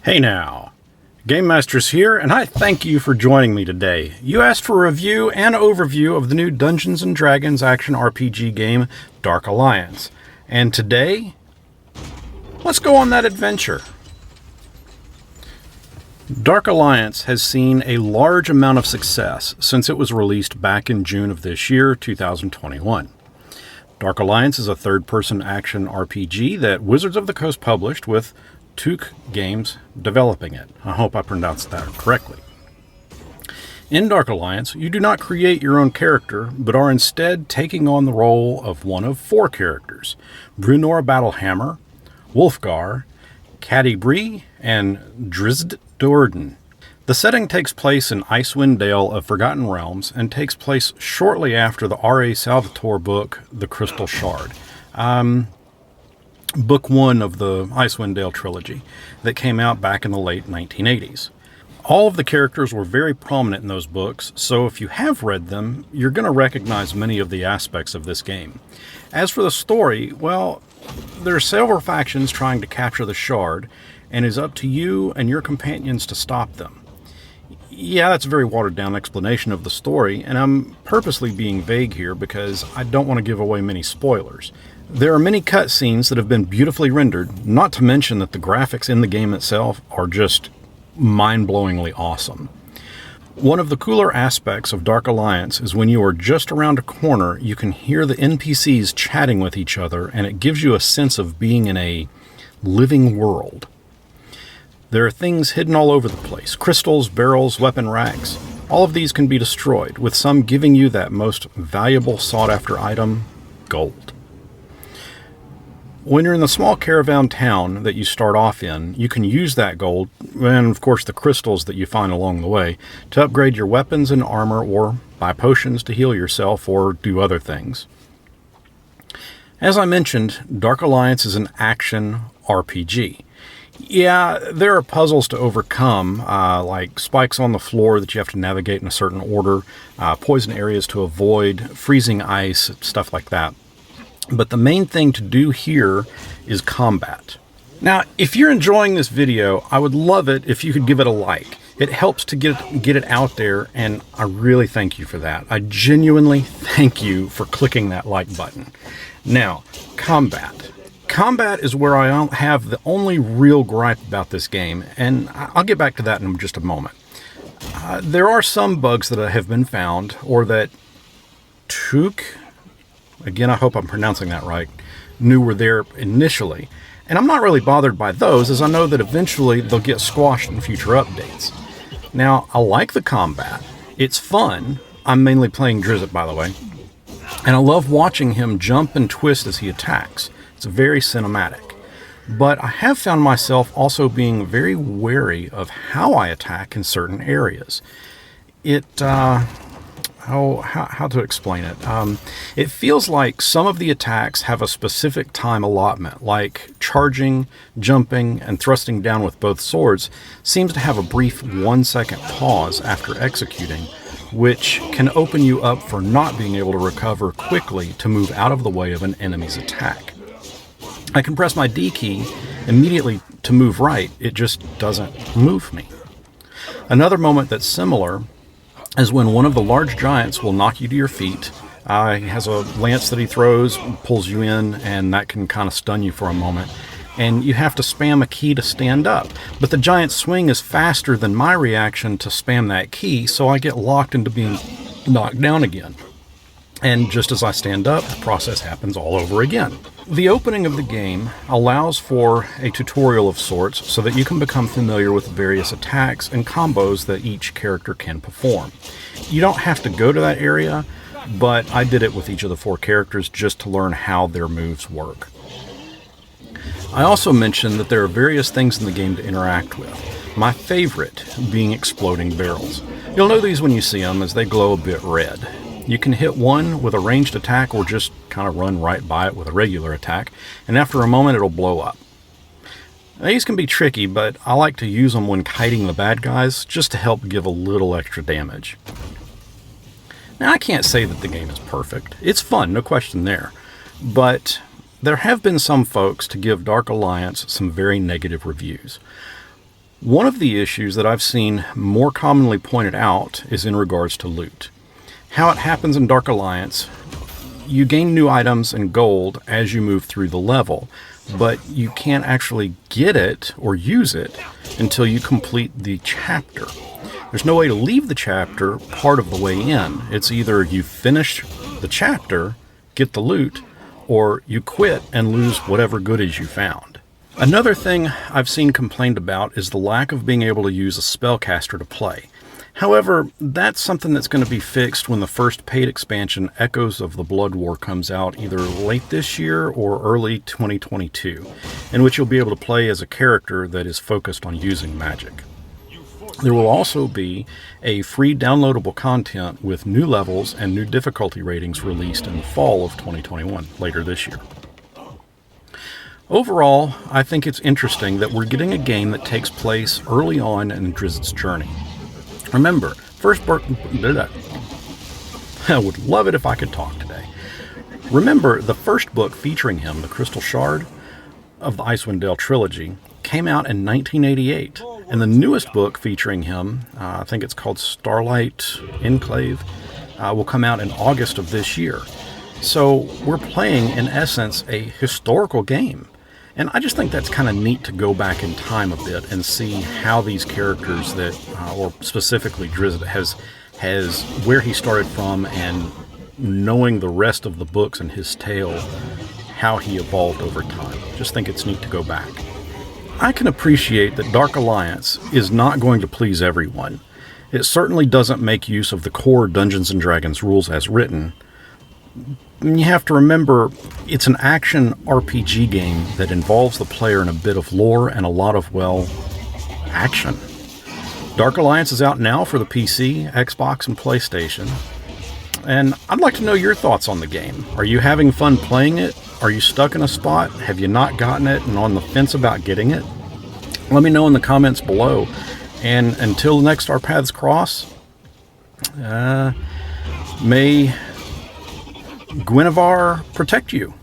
Hey now, GameMasters here, and I thank you for joining me today. You asked for a review and overview of the new Dungeons & Dragons action RPG game, Dark Alliance. And today, let's go on that adventure. Dark Alliance has seen a large amount of success since it was released back in June of this year, 2021. Dark Alliance is a third-person action RPG that Wizards of the Coast published, with Tuque Games developing it. I hope I pronounced that correctly. In Dark Alliance, you do not create your own character, but are instead taking on the role of one of four characters: Brunor Battlehammer, Wolfgar, Caddy Bree, and Drizzt Do'Urden. The setting takes place in Icewind Dale of Forgotten Realms and takes place shortly after the R.A. Salvatore book, The Crystal Shard. Book one of the Icewind Dale trilogy that came out back in the late 1980s. All of the characters were very prominent in those books, so if you have read them, you're going to recognize many of the aspects of this game. As for the story, well, there are several factions trying to capture the shard, and it is up to you and your companions to stop them. Yeah, that's a very watered-down explanation of the story, and I'm purposely being vague here because I don't want to give away many spoilers. There are many cutscenes that have been beautifully rendered, not to mention that the graphics in the game itself are just mind-blowingly awesome. One of the cooler aspects of Dark Alliance is when you are just around a corner, you can hear the NPCs chatting with each other, and it gives you a sense of being in a living world. There are things hidden all over the place: crystals, barrels, weapon racks. All of these can be destroyed, with some giving you that most valuable sought-after item, gold. When you're in the small caravan town that you start off in, you can use that gold, and of course the crystals that you find along the way, to upgrade your weapons and armor, or buy potions to heal yourself, or do other things. As I mentioned, Dark Alliance is an action RPG. Yeah, there are puzzles to overcome, like spikes on the floor that you have to navigate in a certain order, poison areas to avoid, freezing ice, stuff like that. But the main thing to do here is combat. Now, if you're enjoying this video, I would love it if you could give it a like. It helps to get it out there, and I really thank you for that. I genuinely thank you for clicking that like button. Now, combat. Combat is where I have the only real gripe about this game, and I'll get back to that in just a moment. There are some bugs that have been found, or that Tuque, again, I hope I'm pronouncing that right, knew were there initially. And I'm not really bothered by those, as I know that eventually they'll get squashed in future updates. Now, I like the combat. It's fun. I'm mainly playing Drizzt, by the way. And I love watching him jump and twist as he attacks. It's very cinematic. But I have found myself also being very wary of how I attack in certain areas. How to explain it? It feels like some of the attacks have a specific time allotment, like charging, jumping, and thrusting down with both swords seems to have a brief 1-second pause after executing, which can open you up for not being able to recover quickly to move out of the way of an enemy's attack. I can press my D key immediately to move right, it just doesn't move me. Another moment that's similar is when one of the large giants will knock you to your feet. He has a lance that he throws, pulls you in, and that can kind of stun you for a moment. And you have to spam a key to stand up. But the giant's swing is faster than my reaction to spam that key, so I get locked into being knocked down again. And just as I stand up, the process happens all over again. The opening of the game allows for a tutorial of sorts so that you can become familiar with various attacks and combos that each character can perform. You don't have to go to that area, but I did it with each of the four characters just to learn how their moves work. I also mentioned that there are various things in the game to interact with, my favorite being exploding barrels. You'll know these when you see them, as they glow a bit red. You can hit one with a ranged attack or just kind of run right by it with a regular attack, and after a moment it'll blow up. Now, these can be tricky, but I like to use them when kiting the bad guys just to help give a little extra damage. Now, I can't say that the game is perfect. It's fun, no question there. But there have been some folks to give Dark Alliance some very negative reviews. One of the issues that I've seen more commonly pointed out is in regards to loot. How it happens in Dark Alliance, you gain new items and gold as you move through the level, but you can't actually get it or use it until you complete the chapter. There's no way to leave the chapter part of the way in. It's either you finish the chapter, get the loot, or you quit and lose whatever goodies you found. Another thing I've seen complained about is the lack of being able to use a spellcaster to play. However, that's something that's going to be fixed when the first paid expansion, Echoes of the Blood War, comes out either late this year or early 2022, in which you'll be able to play as a character that is focused on using magic. There will also be a free downloadable content with new levels and new difficulty ratings released in the fall of 2021, later this year. Overall, I think it's interesting that we're getting a game that takes place early on in Drizzt's journey. Remember, I would love it if I could talk today. Remember, the first book featuring him, The Crystal Shard of the Icewind Dale trilogy, came out in 1988. And the newest book featuring him, I think it's called Starlight Enclave, will come out in August of this year. So we're playing, in essence, a historical game. And I just think that's kind of neat to go back in time a bit and see how these characters that, or specifically Drizzt, has where he started from, and knowing the rest of the books and his tale, how he evolved over time. Just think it's neat to go back. I can appreciate that Dark Alliance is not going to please everyone. It certainly doesn't make use of the core Dungeons & Dragons rules as written. And you have to remember, it's an action RPG game that involves the player in a bit of lore and a lot of, well, action. Dark Alliance is out now for the PC, Xbox, and PlayStation. And I'd like to know your thoughts on the game. Are you having fun playing it? Are you stuck in a spot? Have you not gotten it and on the fence about getting it? Let me know in the comments below. And until next our paths cross, may Guinevere protect you.